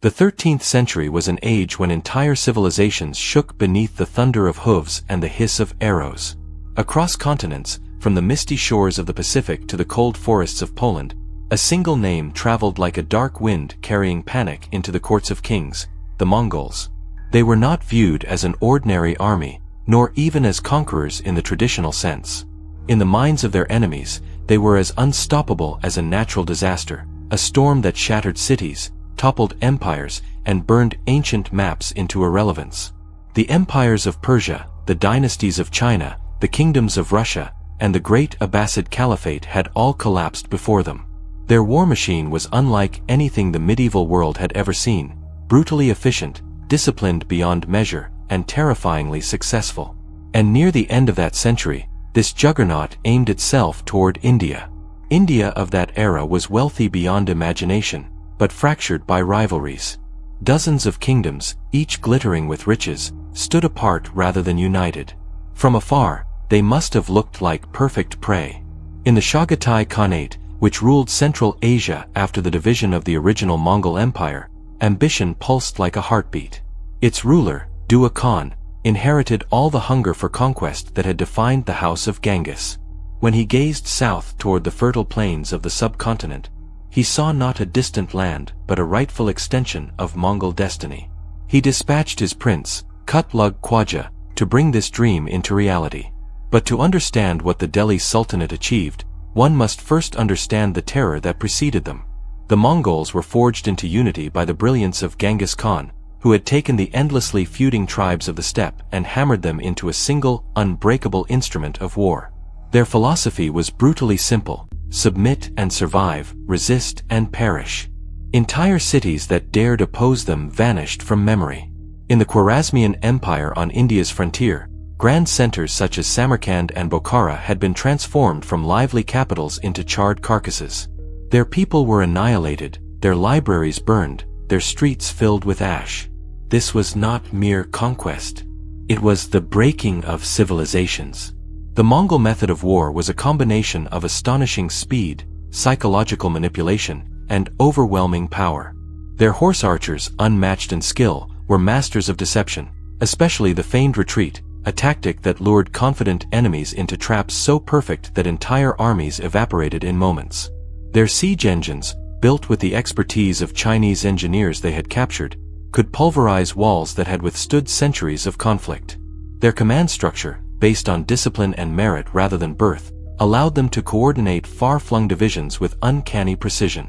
The 13th century was an age when entire civilizations shook beneath the thunder of hooves and the hiss of arrows. Across continents, from the misty shores of the Pacific to the cold forests of Poland, a single name traveled like a dark wind carrying panic into the courts of kings: the Mongols. They were not viewed as an ordinary army, nor even as conquerors in the traditional sense. In the minds of their enemies, they were as unstoppable as a natural disaster, a storm that shattered cities, toppled empires, and burned ancient maps into irrelevance. The empires of Persia, the dynasties of China, the kingdoms of Russia, and the great Abbasid Caliphate had all collapsed before them. Their war machine was unlike anything the medieval world had ever seen, brutally efficient, disciplined beyond measure, and terrifyingly successful. And near the end of that century, this juggernaut aimed itself toward India. India of that era was wealthy beyond imagination, but fractured by rivalries. Dozens of kingdoms, each glittering with riches, stood apart rather than united. From afar, they must have looked like perfect prey. In the Chagatai Khanate, which ruled Central Asia after the division of the original Mongol Empire, ambition pulsed like a heartbeat. Its ruler, Dua Khan, inherited all the hunger for conquest that had defined the house of Genghis. When he gazed south toward the fertile plains of the subcontinent, he saw not a distant land but a rightful extension of Mongol destiny. He dispatched his prince, Kutlug Khwaja, to bring this dream into reality. But to understand what the Delhi Sultanate achieved, one must first understand the terror that preceded them. The Mongols were forged into unity by the brilliance of Genghis Khan, who had taken the endlessly feuding tribes of the steppe and hammered them into a single, unbreakable instrument of war. Their philosophy was brutally simple: submit and survive, resist and perish. Entire cities that dared oppose them vanished from memory. In the Khwarezmian Empire on India's frontier, grand centers such as Samarkand and Bokhara had been transformed from lively capitals into charred carcasses. Their people were annihilated, their libraries burned, their streets filled with ash. This was not mere conquest. It was the breaking of civilizations. The Mongol method of war was a combination of astonishing speed, psychological manipulation, and overwhelming power. Their horse archers, unmatched in skill, were masters of deception, especially the feigned retreat, a tactic that lured confident enemies into traps so perfect that entire armies evaporated in moments. Their siege engines, built with the expertise of Chinese engineers they had captured, could pulverize walls that had withstood centuries of conflict. Their command structure, based on discipline and merit rather than birth, allowed them to coordinate far-flung divisions with uncanny precision.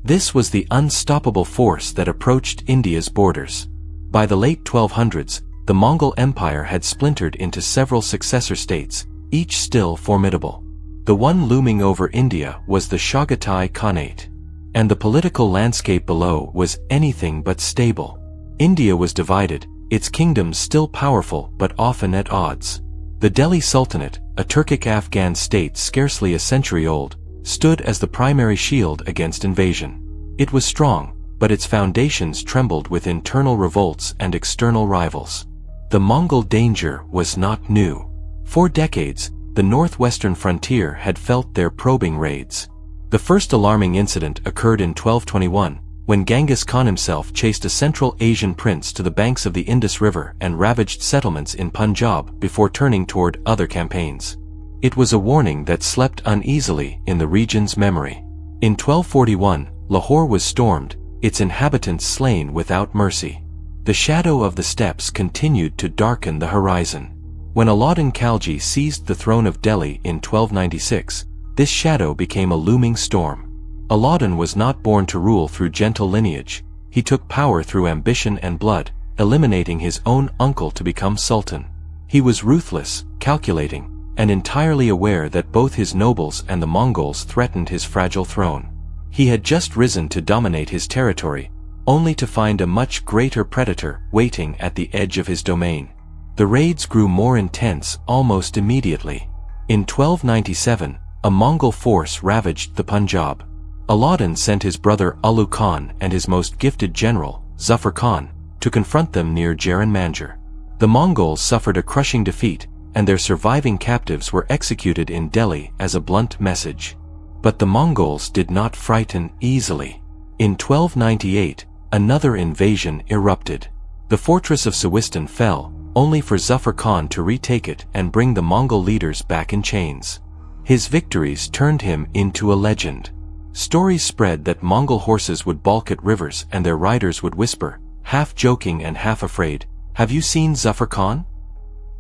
This was the unstoppable force that approached India's borders. By the late 1200s, the Mongol Empire had splintered into several successor states, each still formidable. The one looming over India was the Chagatai Khanate. And the political landscape below was anything but stable. India was divided, its kingdoms still powerful but often at odds. The Delhi Sultanate, a Turkic-Afghan state scarcely a century old, stood as the primary shield against invasion. It was strong, but its foundations trembled with internal revolts and external rivals. The Mongol danger was not new. For decades, the northwestern frontier had felt their probing raids. The first alarming incident occurred in 1221, when Genghis Khan himself chased a Central Asian prince to the banks of the Indus River and ravaged settlements in Punjab before turning toward other campaigns. It was a warning that slept uneasily in the region's memory. In 1241, Lahore was stormed, its inhabitants slain without mercy. The shadow of the steppes continued to darken the horizon. When Alauddin Khalji seized the throne of Delhi in 1296, this shadow became a looming storm. Alauddin was not born to rule through gentle lineage. He took power through ambition and blood, eliminating his own uncle to become sultan. He was ruthless, calculating, and entirely aware that both his nobles and the Mongols threatened his fragile throne. He had just risen to dominate his territory, only to find a much greater predator waiting at the edge of his domain. The raids grew more intense almost immediately. In 1297, a Mongol force ravaged the Punjab. Alauddin sent his brother Ulu Khan and his most gifted general, Zafar Khan, to confront them near Jaran Manjar. The Mongols suffered a crushing defeat, and their surviving captives were executed in Delhi as a blunt message. But the Mongols did not frighten easily. In 1298, another invasion erupted. The fortress of Sewistan fell, only for Zafar Khan to retake it and bring the Mongol leaders back in chains. His victories turned him into a legend. Stories spread that Mongol horses would balk at rivers and their riders would whisper, half joking and half afraid, "Have you seen Zafar Khan?"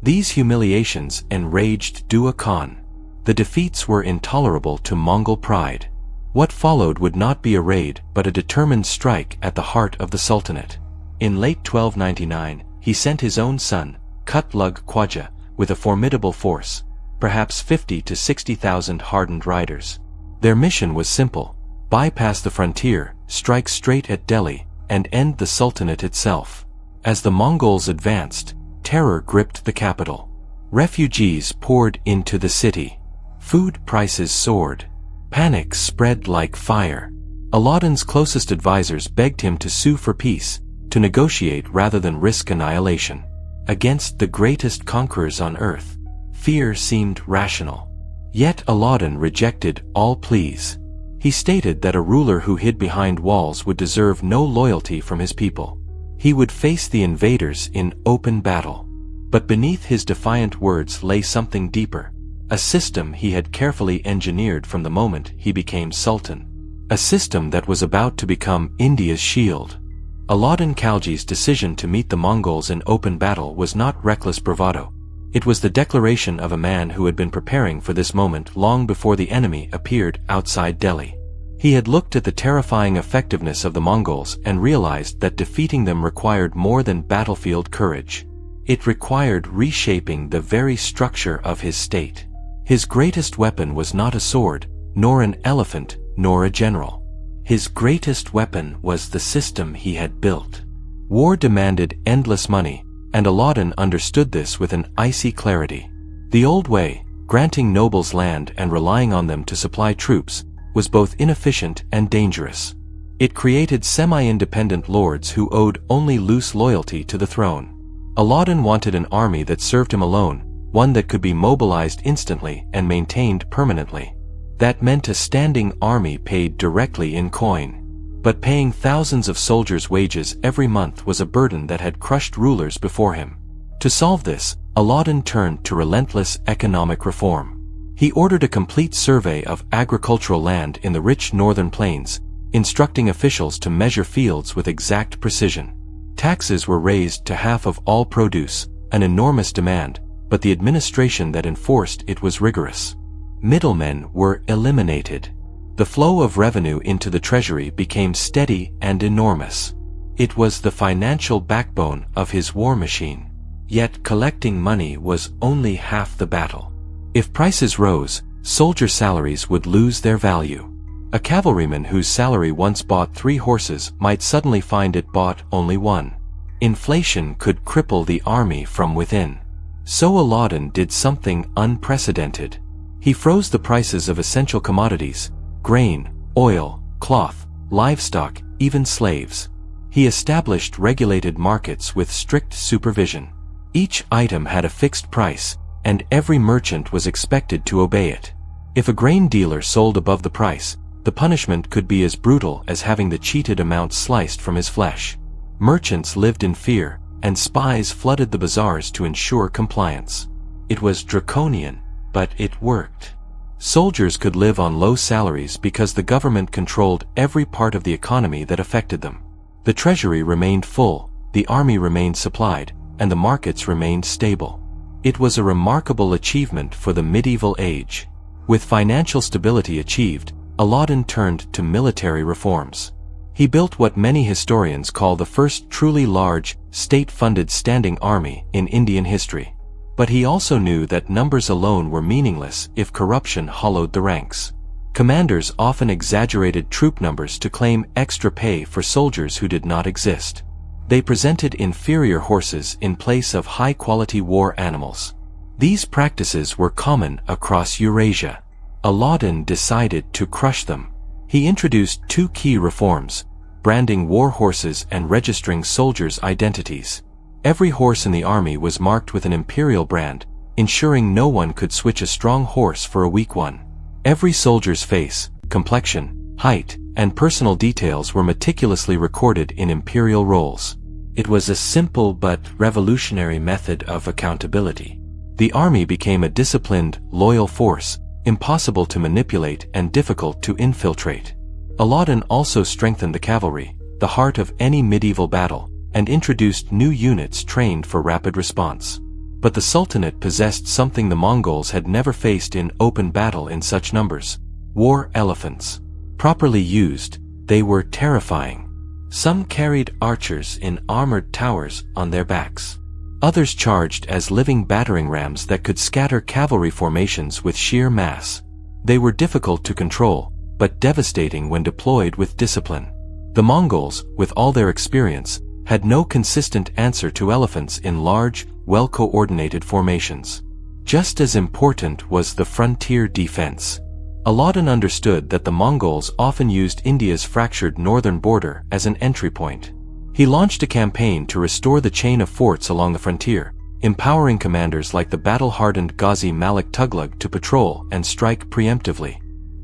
These humiliations enraged Dua Khan. The defeats were intolerable to Mongol pride. What followed would not be a raid but a determined strike at the heart of the Sultanate. In late 1299, he sent his own son, Kutlug Khwaja, with a formidable force, perhaps 50 to 60,000 hardened riders. Their mission was simple: bypass the frontier, strike straight at Delhi, and end the Sultanate itself. As the Mongols advanced, terror gripped the capital. Refugees poured into the city. Food prices soared. Panic spread like fire. Aladdin's closest advisors begged him to sue for peace, to negotiate rather than risk annihilation. Against the greatest conquerors on earth, fear seemed rational. Yet Aladdin rejected all pleas. He stated that a ruler who hid behind walls would deserve no loyalty from his people. He would face the invaders in open battle. But beneath his defiant words lay something deeper, a system he had carefully engineered from the moment he became sultan. A system that was about to become India's shield. Aladdin Khalji's decision to meet the Mongols in open battle was not reckless bravado. It was the declaration of a man who had been preparing for this moment long before the enemy appeared outside Delhi. He had looked at the terrifying effectiveness of the Mongols and realized that defeating them required more than battlefield courage. It required reshaping the very structure of his state. His greatest weapon was not a sword, nor an elephant, nor a general. His greatest weapon was the system he had built. War demanded endless money, and Aladdin understood this with an icy clarity. The old way, granting nobles land and relying on them to supply troops, was both inefficient and dangerous. It created semi-independent lords who owed only loose loyalty to the throne. Aladdin wanted an army that served him alone, one that could be mobilized instantly and maintained permanently. That meant a standing army paid directly in coin. But paying thousands of soldiers' wages every month was a burden that had crushed rulers before him. To solve this, Aladdin turned to relentless economic reform. He ordered a complete survey of agricultural land in the rich northern plains, instructing officials to measure fields with exact precision. Taxes were raised to half of all produce, an enormous demand, but the administration that enforced it was rigorous. Middlemen were eliminated. The flow of revenue into the treasury became steady and enormous. It was the financial backbone of his war machine. Yet collecting money was only half the battle. If prices rose, soldier salaries would lose their value. A cavalryman whose salary once bought 3 horses might suddenly find it bought only 1. Inflation could cripple the army from within. So Aladdin did something unprecedented. He froze the prices of essential commodities: grain, oil, cloth, livestock, even slaves. He established regulated markets with strict supervision. Each item had a fixed price, and every merchant was expected to obey it. If a grain dealer sold above the price, the punishment could be as brutal as having the cheated amount sliced from his flesh. Merchants lived in fear, and spies flooded the bazaars to ensure compliance. It was draconian, but it worked. Soldiers could live on low salaries because the government controlled every part of the economy that affected them. The treasury remained full, the army remained supplied, and the markets remained stable. It was a remarkable achievement for the medieval age. With financial stability achieved, Aladdin turned to military reforms. He built what many historians call the first truly large, state-funded standing army in Indian history. But he also knew that numbers alone were meaningless if corruption hollowed the ranks. Commanders often exaggerated troop numbers to claim extra pay for soldiers who did not exist. They presented inferior horses in place of high-quality war animals. These practices were common across Eurasia. Aladdin decided to crush them. He introduced 2 key reforms: branding war horses and registering soldiers' identities. Every horse in the army was marked with an imperial brand, ensuring no one could switch a strong horse for a weak one. Every soldier's face, complexion, height, and personal details were meticulously recorded in imperial rolls. It was a simple but revolutionary method of accountability. The army became a disciplined, loyal force, impossible to manipulate and difficult to infiltrate. Aladdin also strengthened the cavalry, the heart of any medieval battle, and introduced new units trained for rapid response. But the Sultanate possessed something the Mongols had never faced in open battle in such numbers: war elephants. Properly used, they were terrifying. Some carried archers in armored towers on their backs. Others charged as living battering rams that could scatter cavalry formations with sheer mass. They were difficult to control, but devastating when deployed with discipline. The Mongols, with all their experience, had no consistent answer to elephants in large, well-coordinated formations. Just as important was the frontier defense. Aladdin understood that the Mongols often used India's fractured northern border as an entry point. He launched a campaign to restore the chain of forts along the frontier, empowering commanders like the battle-hardened Ghazi Malik Tughlaq to patrol and strike preemptively.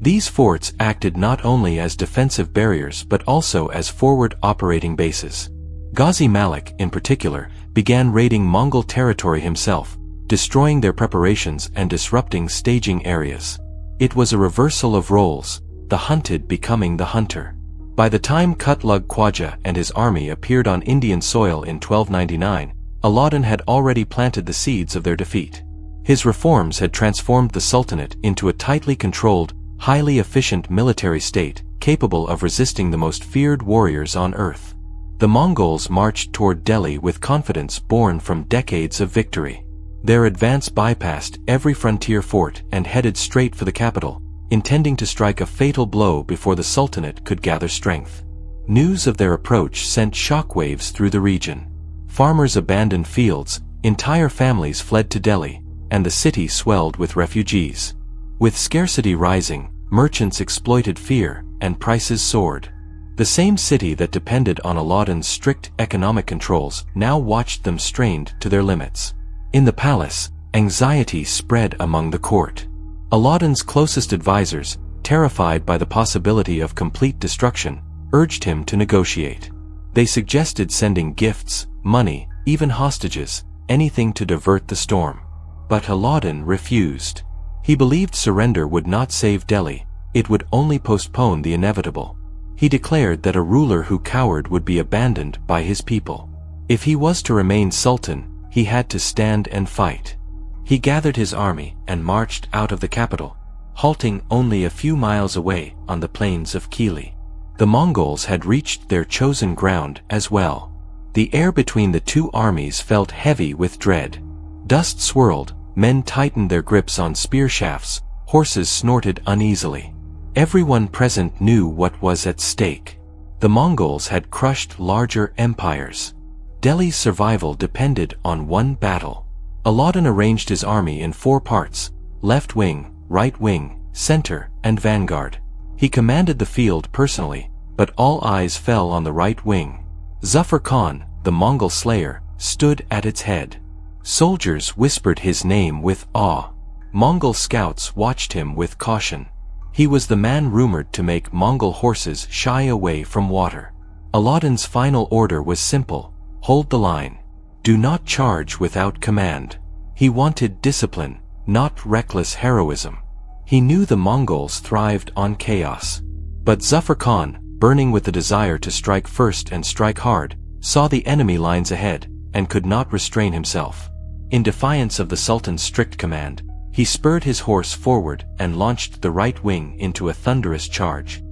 These forts acted not only as defensive barriers but also as forward operating bases. Ghazi Malik, in particular, began raiding Mongol territory himself, destroying their preparations and disrupting staging areas. It was a reversal of roles, the hunted becoming the hunter. By the time Kutlug Khwaja and his army appeared on Indian soil in 1299, Aladdin had already planted the seeds of their defeat. His reforms had transformed the Sultanate into a tightly controlled, highly efficient military state, capable of resisting the most feared warriors on earth. The Mongols marched toward Delhi with confidence born from decades of victory. Their advance bypassed every frontier fort and headed straight for the capital, intending to strike a fatal blow before the Sultanate could gather strength. News of their approach sent shockwaves through the region. Farmers abandoned fields, entire families fled to Delhi, and the city swelled with refugees. With scarcity rising, merchants exploited fear, and prices soared. The same city that depended on Aladdin's strict economic controls now watched them strained to their limits. In the palace, anxiety spread among the court. Aladdin's closest advisors, terrified by the possibility of complete destruction, urged him to negotiate. They suggested sending gifts, money, even hostages, anything to divert the storm. But Aladdin refused. He believed surrender would not save Delhi, it would only postpone the inevitable. He declared that a ruler who cowered would be abandoned by his people. If he was to remain sultan, he had to stand and fight. He gathered his army and marched out of the capital, halting only a few miles away on the plains of Kili. The Mongols had reached their chosen ground as well. The air between the two armies felt heavy with dread. Dust swirled, men tightened their grips on spear shafts, horses snorted uneasily. Everyone present knew what was at stake. The Mongols had crushed larger empires. Delhi's survival depended on one battle. Aladdin arranged his army in 4 parts: left wing, right wing, center, and vanguard. He commanded the field personally, but all eyes fell on the right wing. Zafar Khan, the Mongol slayer, stood at its head. Soldiers whispered his name with awe. Mongol scouts watched him with caution. He was the man rumored to make Mongol horses shy away from water. Aladdin's final order was simple: hold the line. Do not charge without command. He wanted discipline, not reckless heroism. He knew the Mongols thrived on chaos. But Zafar Khan, burning with the desire to strike first and strike hard, saw the enemy lines ahead, and could not restrain himself. In defiance of the Sultan's strict command, he spurred his horse forward and launched the right wing into a thunderous charge.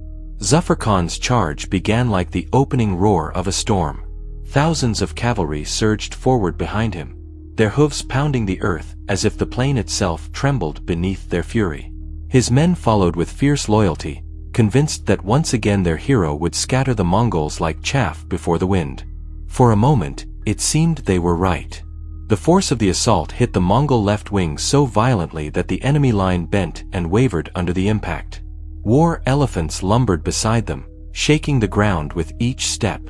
Zafar Khan's charge began like the opening roar of a storm. Thousands of cavalry surged forward behind him, their hooves pounding the earth as if the plain itself trembled beneath their fury. His men followed with fierce loyalty, convinced that once again their hero would scatter the Mongols like chaff before the wind. For a moment, it seemed they were right. The force of the assault hit the Mongol left wing so violently that the enemy line bent and wavered under the impact. War elephants lumbered beside them, shaking the ground with each step.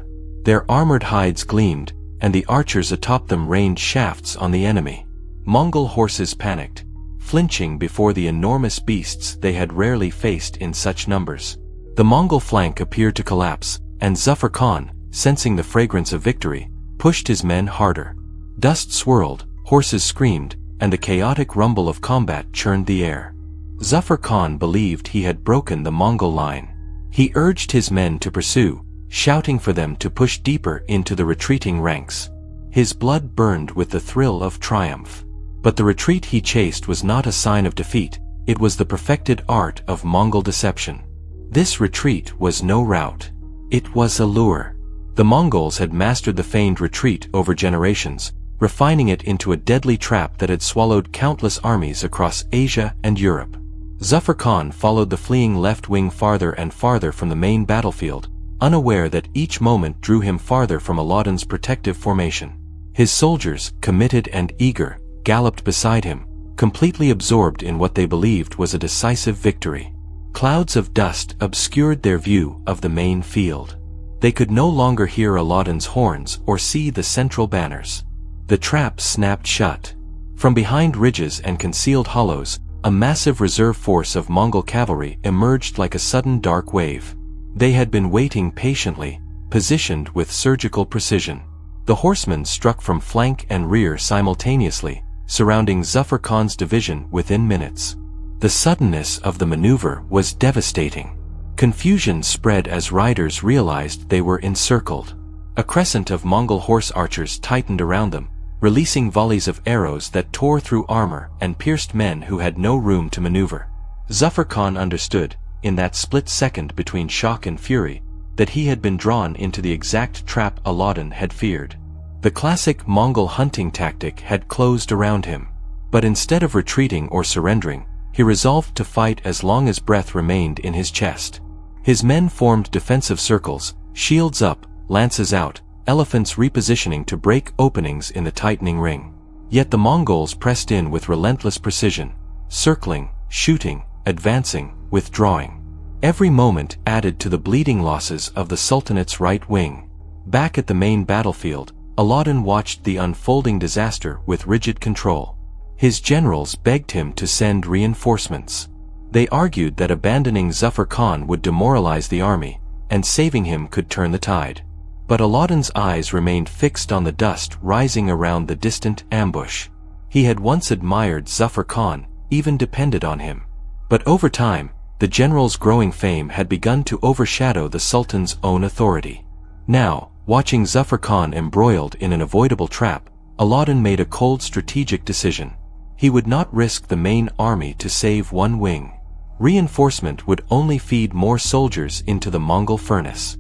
Their armored hides gleamed, and the archers atop them rained shafts on the enemy. Mongol horses panicked, flinching before the enormous beasts they had rarely faced in such numbers. The Mongol flank appeared to collapse, and Zafar Khan, sensing the fragrance of victory, pushed his men harder. Dust swirled, horses screamed, and the chaotic rumble of combat churned the air. Zafar Khan believed he had broken the Mongol line. He urged his men to pursue, shouting for them to push deeper into the retreating ranks. His blood burned with the thrill of triumph. But the retreat he chased was not a sign of defeat, it was the perfected art of Mongol deception. This retreat was no rout. It was a lure. The Mongols had mastered the feigned retreat over generations, refining it into a deadly trap that had swallowed countless armies across Asia and Europe. Zafar Khan followed the fleeing left wing farther and farther from the main battlefield, unaware that each moment drew him farther from Aladdin's protective formation. His soldiers, committed and eager, galloped beside him, completely absorbed in what they believed was a decisive victory. Clouds of dust obscured their view of the main field. They could no longer hear Aladdin's horns or see the central banners. The trap snapped shut. From behind ridges and concealed hollows, a massive reserve force of Mongol cavalry emerged like a sudden dark wave. They had been waiting patiently, positioned with surgical precision. The horsemen struck from flank and rear simultaneously, surrounding Zafar Khan's division within minutes. The suddenness of the maneuver was devastating. Confusion spread as riders realized they were encircled. A crescent of Mongol horse archers tightened around them, releasing volleys of arrows that tore through armor and pierced men who had no room to maneuver. Zafar Khan understood, in that split second between shock and fury, that he had been drawn into the exact trap Aladdin had feared. The classic Mongol hunting tactic had closed around him. But instead of retreating or surrendering, he resolved to fight as long as breath remained in his chest. His men formed defensive circles, shields up, lances out, elephants repositioning to break openings in the tightening ring. Yet the Mongols pressed in with relentless precision, circling, shooting, advancing, withdrawing. Every moment added to the bleeding losses of the Sultanate's right wing. Back at the main battlefield, Aladdin watched the unfolding disaster with rigid control. His generals begged him to send reinforcements. They argued that abandoning Zafar Khan would demoralize the army, and saving him could turn the tide. But Aladdin's eyes remained fixed on the dust rising around the distant ambush. He had once admired Zafar Khan, even depended on him. But over time, the general's growing fame had begun to overshadow the Sultan's own authority. Now, watching Zafar Khan embroiled in an avoidable trap, Aladdin made a cold strategic decision. He would not risk the main army to save one wing. Reinforcement would only feed more soldiers into the Mongol furnace.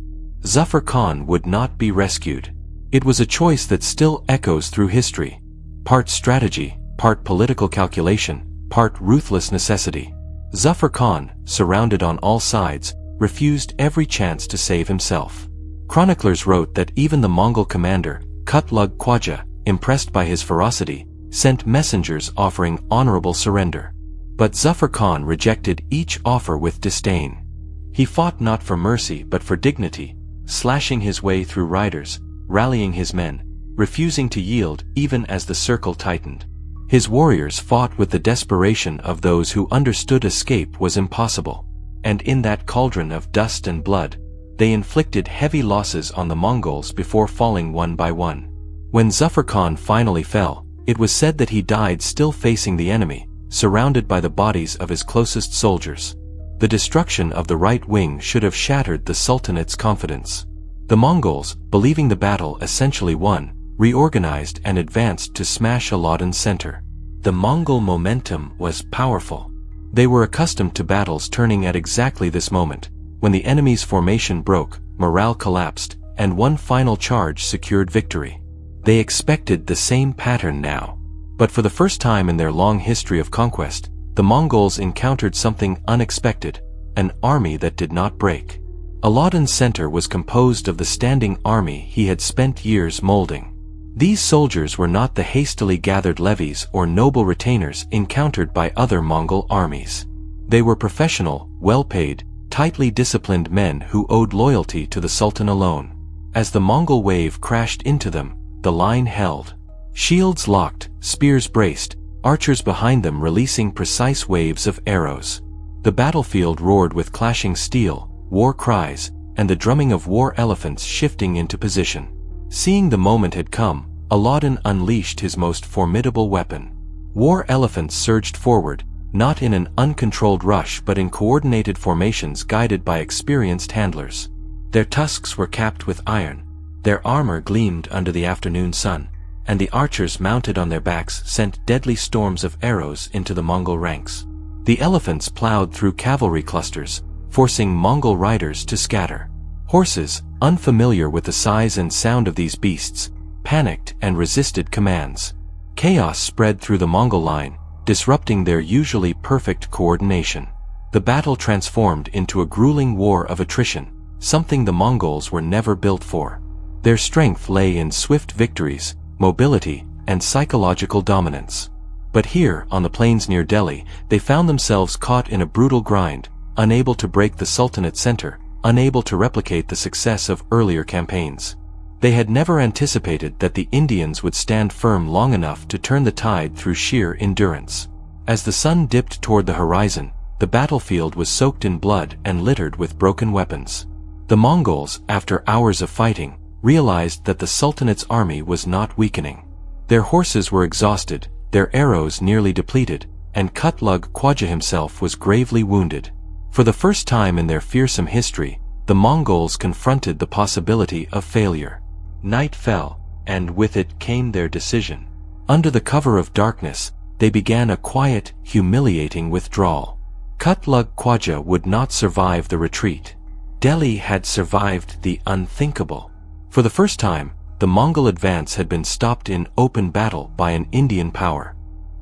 Zafar Khan would not be rescued. It was a choice that still echoes through history. Part strategy, part political calculation, part ruthless necessity. Zafar Khan, surrounded on all sides, refused every chance to save himself. Chroniclers wrote that even the Mongol commander, Kutlug Khwaja, impressed by his ferocity, sent messengers offering honorable surrender. But Zafar Khan rejected each offer with disdain. He fought not for mercy but for dignity, slashing his way through riders, rallying his men, refusing to yield even as the circle tightened. His warriors fought with the desperation of those who understood escape was impossible. And in that cauldron of dust and blood, they inflicted heavy losses on the Mongols before falling one by one. When Zafar Khan finally fell, it was said that he died still facing the enemy, surrounded by the bodies of his closest soldiers. The destruction of the right wing should have shattered the Sultanate's confidence. The Mongols, believing the battle essentially won, reorganized and advanced to smash Aladdin's center. The Mongol momentum was powerful. They were accustomed to battles turning at exactly this moment. When the enemy's formation broke, morale collapsed, and one final charge secured victory. They expected the same pattern now. But for the first time in their long history of conquest, the Mongols encountered something unexpected, an army that did not break. Aladdin's center was composed of the standing army he had spent years molding. These soldiers were not the hastily gathered levies or noble retainers encountered by other Mongol armies. They were professional, well-paid, tightly disciplined men who owed loyalty to the Sultan alone. As the Mongol wave crashed into them, the line held. Shields locked, spears braced, archers behind them releasing precise waves of arrows. The battlefield roared with clashing steel, war cries, and the drumming of war elephants shifting into position. Seeing the moment had come, Aladdin unleashed his most formidable weapon. War elephants surged forward, not in an uncontrolled rush but in coordinated formations guided by experienced handlers. Their tusks were capped with iron, their armor gleamed under the afternoon sun, and the archers mounted on their backs sent deadly storms of arrows into the Mongol ranks. The elephants plowed through cavalry clusters, forcing Mongol riders to scatter. Horses, unfamiliar with the size and sound of these beasts, panicked and resisted commands. Chaos spread through the Mongol line, disrupting their usually perfect coordination. The battle transformed into a grueling war of attrition, something the Mongols were never built for. Their strength lay in swift victories, mobility, and psychological dominance. But here, on the plains near Delhi, they found themselves caught in a brutal grind, unable to break the Sultanate center, unable to replicate the success of earlier campaigns. They had never anticipated that the Indians would stand firm long enough to turn the tide through sheer endurance. As the sun dipped toward the horizon, the battlefield was soaked in blood and littered with broken weapons. The Mongols, after hours of fighting, realized that the Sultanate's army was not weakening. Their horses were exhausted, their arrows nearly depleted, and Kutlug Khwaja himself was gravely wounded. For the first time in their fearsome history, the Mongols confronted the possibility of failure. Night fell, and with it came their decision. Under the cover of darkness, they began a quiet, humiliating withdrawal. Kutlug Khwaja would not survive the retreat. Delhi had survived the unthinkable. For the first time, the Mongol advance had been stopped in open battle by an Indian power.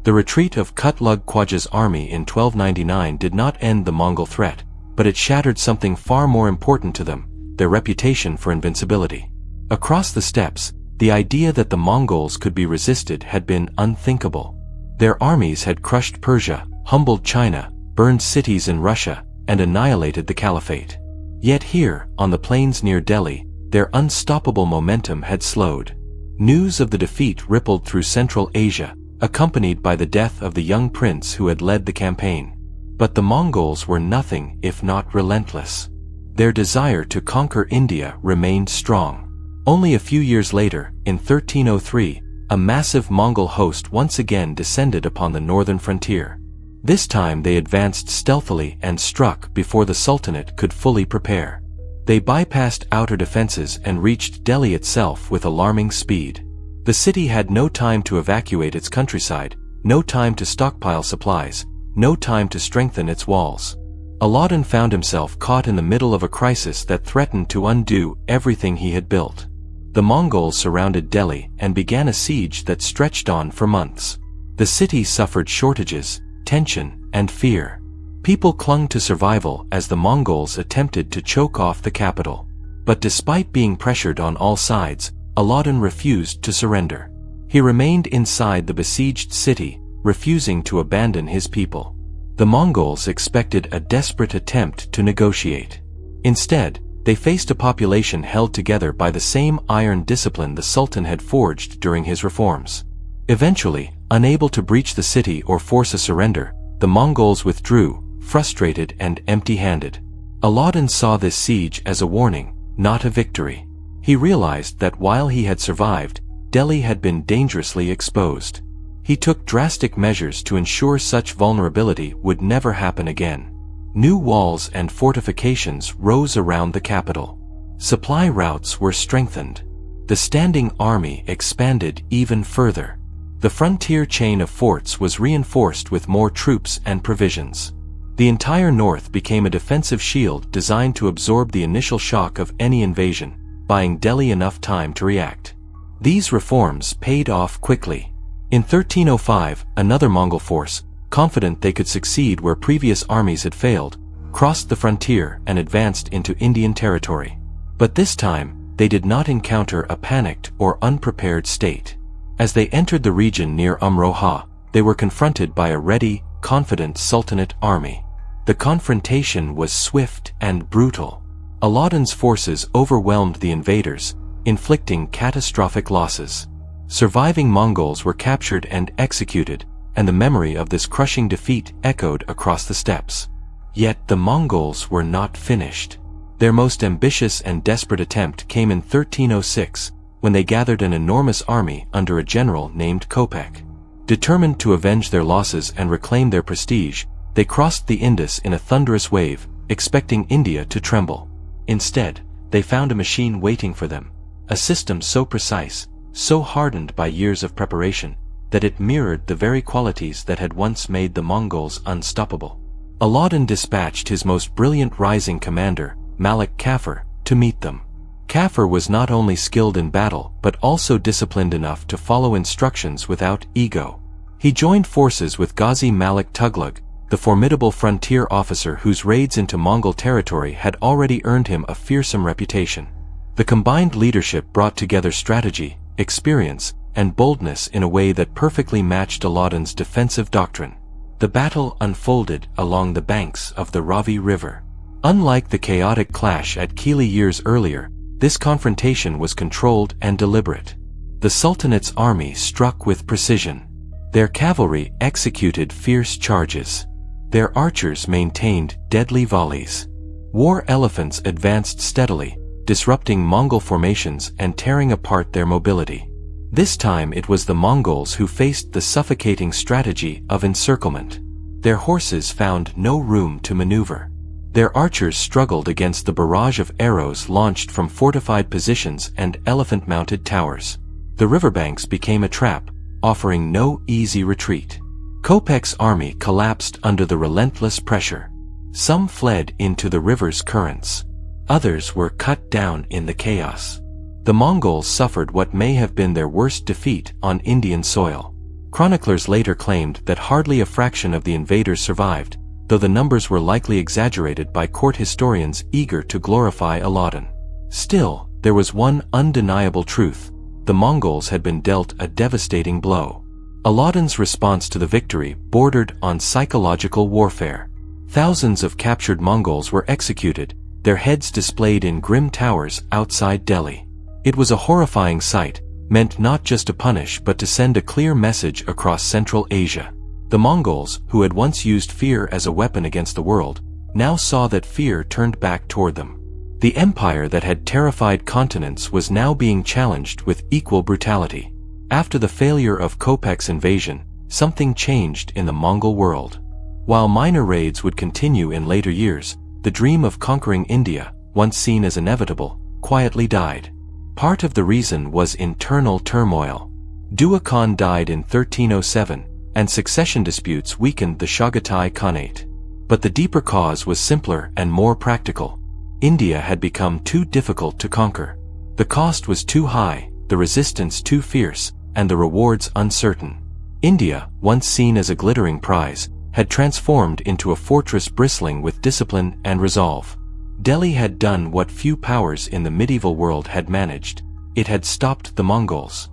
The retreat of Kutlug Khwaja's army in 1299 did not end the Mongol threat, but it shattered something far more important to them, their reputation for invincibility. Across the steppes, the idea that the Mongols could be resisted had been unthinkable. Their armies had crushed Persia, humbled China, burned cities in Russia, and annihilated the Caliphate. Yet here, on the plains near Delhi, their unstoppable momentum had slowed. News of the defeat rippled through Central Asia, accompanied by the death of the young prince who had led the campaign. But the Mongols were nothing if not relentless. Their desire to conquer India remained strong. Only a few years later, in 1303, a massive Mongol host once again descended upon the northern frontier. This time they advanced stealthily and struck before the Sultanate could fully prepare. They bypassed outer defenses and reached Delhi itself with alarming speed. The city had no time to evacuate its countryside, no time to stockpile supplies, no time to strengthen its walls. Aladdin found himself caught in the middle of a crisis that threatened to undo everything he had built. The Mongols surrounded Delhi and began a siege that stretched on for months. The city suffered shortages, tension, and fear. People clung to survival as the Mongols attempted to choke off the capital. But despite being pressured on all sides, Aladdin refused to surrender. He remained inside the besieged city, refusing to abandon his people. The Mongols expected a desperate attempt to negotiate. Instead, they faced a population held together by the same iron discipline the Sultan had forged during his reforms. Eventually, unable to breach the city or force a surrender, the Mongols withdrew, frustrated and empty-handed. Aladdin saw this siege as a warning, not a victory. He realized that while he had survived, Delhi had been dangerously exposed. He took drastic measures to ensure such vulnerability would never happen again. New walls and fortifications rose around the capital. Supply routes were strengthened. The standing army expanded even further. The frontier chain of forts was reinforced with more troops and provisions. The entire north became a defensive shield designed to absorb the initial shock of any invasion, buying Delhi enough time to react. These reforms paid off quickly. In 1305, another Mongol force, confident they could succeed where previous armies had failed, crossed the frontier and advanced into Indian territory. But this time, they did not encounter a panicked or unprepared state. As they entered the region near Amroha, they were confronted by a ready, confident Sultanate army. The confrontation was swift and brutal. Aladdin's forces overwhelmed the invaders, inflicting catastrophic losses. Surviving Mongols were captured and executed, and the memory of this crushing defeat echoed across the steppes. Yet the Mongols were not finished. Their most ambitious and desperate attempt came in 1306, when they gathered an enormous army under a general named Kopek. Determined to avenge their losses and reclaim their prestige, they crossed the Indus in a thunderous wave, expecting India to tremble. Instead, they found a machine waiting for them, a system so precise, so hardened by years of preparation, that it mirrored the very qualities that had once made the Mongols unstoppable. Alauddin dispatched his most brilliant rising commander, Malik Kafur, to meet them. Kafur was not only skilled in battle but also disciplined enough to follow instructions without ego. He joined forces with Ghazi Malik Tughlaq, the formidable frontier officer whose raids into Mongol territory had already earned him a fearsome reputation. The combined leadership brought together strategy, experience, and boldness in a way that perfectly matched Alauddin's defensive doctrine. The battle unfolded along the banks of the Ravi River. Unlike the chaotic clash at Kili years earlier, this confrontation was controlled and deliberate. The Sultanate's army struck with precision. Their cavalry executed fierce charges. Their archers maintained deadly volleys. War elephants advanced steadily, disrupting Mongol formations and tearing apart their mobility. This time it was the Mongols who faced the suffocating strategy of encirclement. Their horses found no room to maneuver. Their archers struggled against the barrage of arrows launched from fortified positions and elephant-mounted towers. The riverbanks became a trap, offering no easy retreat. Kopek's army collapsed under the relentless pressure. Some fled into the river's currents. Others were cut down in the chaos. The Mongols suffered what may have been their worst defeat on Indian soil. Chroniclers later claimed that hardly a fraction of the invaders survived, though the numbers were likely exaggerated by court historians eager to glorify Alauddin. Still, there was one undeniable truth: the Mongols had been dealt a devastating blow. Alauddin's response to the victory bordered on psychological warfare. Thousands of captured Mongols were executed, their heads displayed in grim towers outside Delhi. It was a horrifying sight, meant not just to punish but to send a clear message across Central Asia. The Mongols, who had once used fear as a weapon against the world, now saw that fear turned back toward them. The empire that had terrified continents was now being challenged with equal brutality. After the failure of Kopek's invasion, something changed in the Mongol world. While minor raids would continue in later years, the dream of conquering India, once seen as inevitable, quietly died. Part of the reason was internal turmoil. Dua Khan died in 1307, and succession disputes weakened the Chagatai Khanate. But the deeper cause was simpler and more practical. India had become too difficult to conquer. The cost was too high, the resistance too fierce, and the rewards uncertain. India, once seen as a glittering prize, had transformed into a fortress bristling with discipline and resolve. Delhi had done what few powers in the medieval world had managed. It had stopped the Mongols.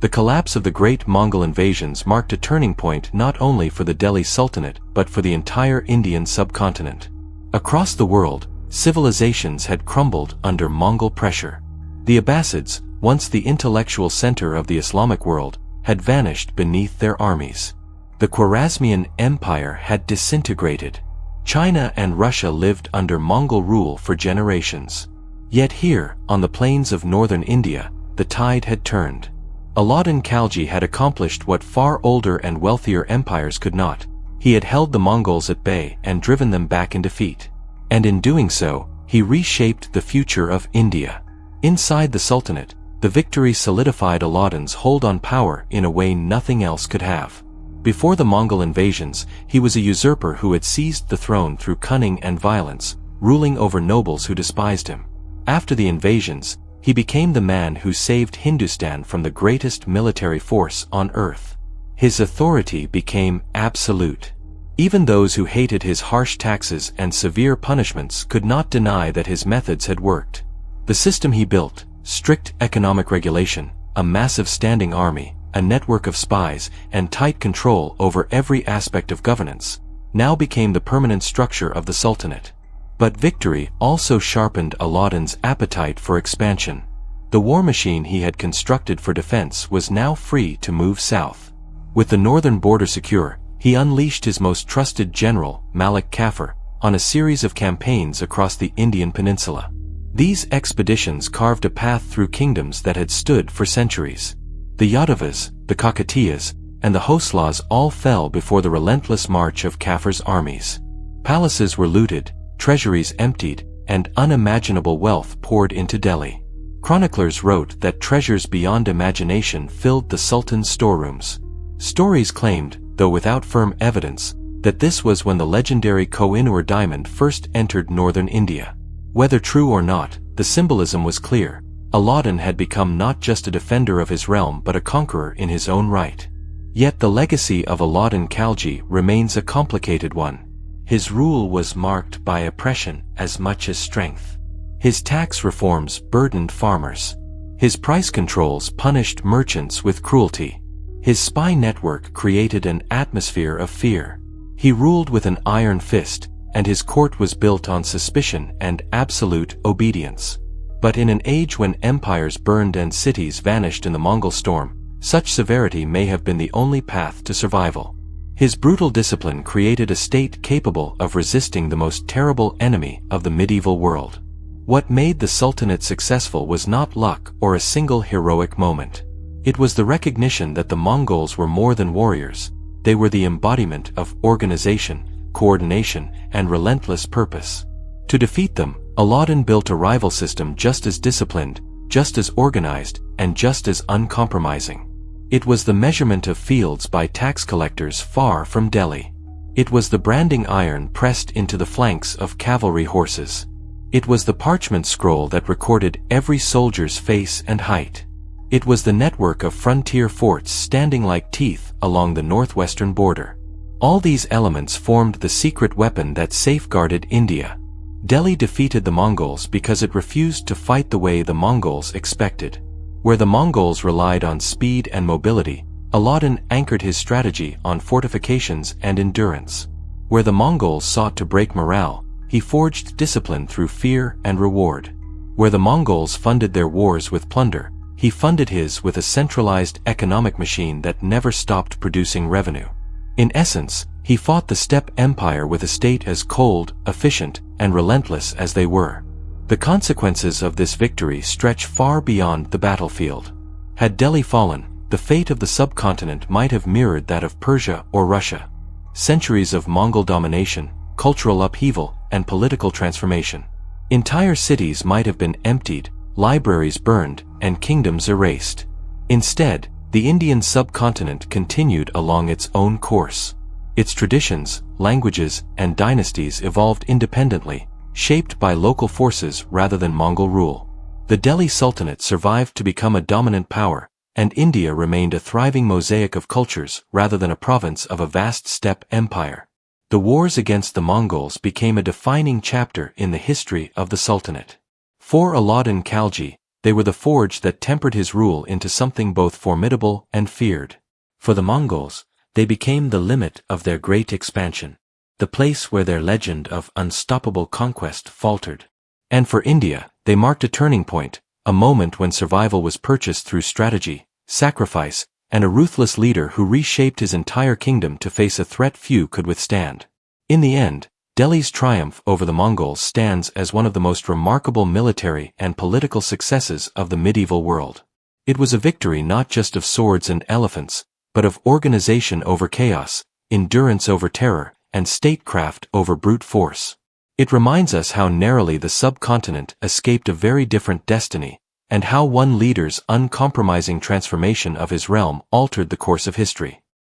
The collapse of the great Mongol invasions marked a turning point not only for the Delhi Sultanate but for the entire Indian subcontinent. Across the world, civilizations had crumbled under Mongol pressure. The Abbasids, once the intellectual center of the Islamic world, had vanished beneath their armies. The Khwarezmian Empire had disintegrated. China and Russia lived under Mongol rule for generations. Yet here, on the plains of northern India, the tide had turned. Alauddin Khalji had accomplished what far older and wealthier empires could not. He had held the Mongols at bay and driven them back in defeat. And in doing so, he reshaped the future of India. Inside the Sultanate, the victory solidified Alauddin's hold on power in a way nothing else could have. Before the Mongol invasions, he was a usurper who had seized the throne through cunning and violence, ruling over nobles who despised him. After the invasions, he became the man who saved Hindustan from the greatest military force on earth. His authority became absolute. Even those who hated his harsh taxes and severe punishments could not deny that his methods had worked. The system he built, strict economic regulation, a massive standing army, a network of spies, and tight control over every aspect of governance, now became the permanent structure of the Sultanate. But victory also sharpened Alauddin's appetite for expansion. The war machine he had constructed for defense was now free to move south. With the northern border secure, he unleashed his most trusted general, Malik Kafur, on a series of campaigns across the Indian peninsula. These expeditions carved a path through kingdoms that had stood for centuries. The Yadavas, the Kakatiyas, and the Hoslas all fell before the relentless march of Kafur's armies. Palaces were looted, treasuries emptied, and unimaginable wealth poured into Delhi. Chroniclers wrote that treasures beyond imagination filled the Sultan's storerooms. Stories claimed, though without firm evidence, that this was when the legendary Kohinoor diamond first entered northern India. Whether true or not, the symbolism was clear. Aladdin had become not just a defender of his realm but a conqueror in his own right. Yet the legacy of Aladdin Khalji remains a complicated one. His rule was marked by oppression as much as strength. His tax reforms burdened farmers. His price controls punished merchants with cruelty. His spy network created an atmosphere of fear. He ruled with an iron fist, and his court was built on suspicion and absolute obedience. But in an age when empires burned and cities vanished in the Mongol storm, such severity may have been the only path to survival. His brutal discipline created a state capable of resisting the most terrible enemy of the medieval world. What made the Sultanate successful was not luck or a single heroic moment. It was the recognition that the Mongols were more than warriors. They were the embodiment of organization, coordination, and relentless purpose. To defeat them, Aladdin built a rival system just as disciplined, just as organized, and just as uncompromising. It was the measurement of fields by tax collectors far from Delhi. It was the branding iron pressed into the flanks of cavalry horses. It was the parchment scroll that recorded every soldier's face and height. It was the network of frontier forts standing like teeth along the northwestern border. All these elements formed the secret weapon that safeguarded India. Delhi defeated the Mongols because it refused to fight the way the Mongols expected. Where the Mongols relied on speed and mobility, Aladdin anchored his strategy on fortifications and endurance. Where the Mongols sought to break morale, he forged discipline through fear and reward. Where the Mongols funded their wars with plunder, he funded his with a centralized economic machine that never stopped producing revenue. In essence, he fought the steppe empire with a state as cold, efficient, and relentless as they were. The consequences of this victory stretch far beyond the battlefield. Had Delhi fallen, the fate of the subcontinent might have mirrored that of Persia or Russia. Centuries of Mongol domination, cultural upheaval, and political transformation. Entire cities might have been emptied, libraries burned, and kingdoms erased. Instead, the Indian subcontinent continued along its own course. Its traditions, languages, and dynasties evolved independently, shaped by local forces rather than Mongol rule. The Delhi Sultanate survived to become a dominant power, and India remained a thriving mosaic of cultures rather than a province of a vast steppe empire. The wars against the Mongols became a defining chapter in the history of the Sultanate. For Aladdin Khalji, they were the forge that tempered his rule into something both formidable and feared. For the Mongols, they became the limit of their great expansion, the place where their legend of unstoppable conquest faltered. And for India, they marked a turning point, a moment when survival was purchased through strategy, sacrifice, and a ruthless leader who reshaped his entire kingdom to face a threat few could withstand. In the end, Delhi's triumph over the Mongols stands as one of the most remarkable military and political successes of the medieval world. It was a victory not just of swords and elephants, but of organization over chaos, endurance over terror, and statecraft over brute force. It reminds us how narrowly the subcontinent escaped a very different destiny, and how one leader's uncompromising transformation of his realm altered the course of history.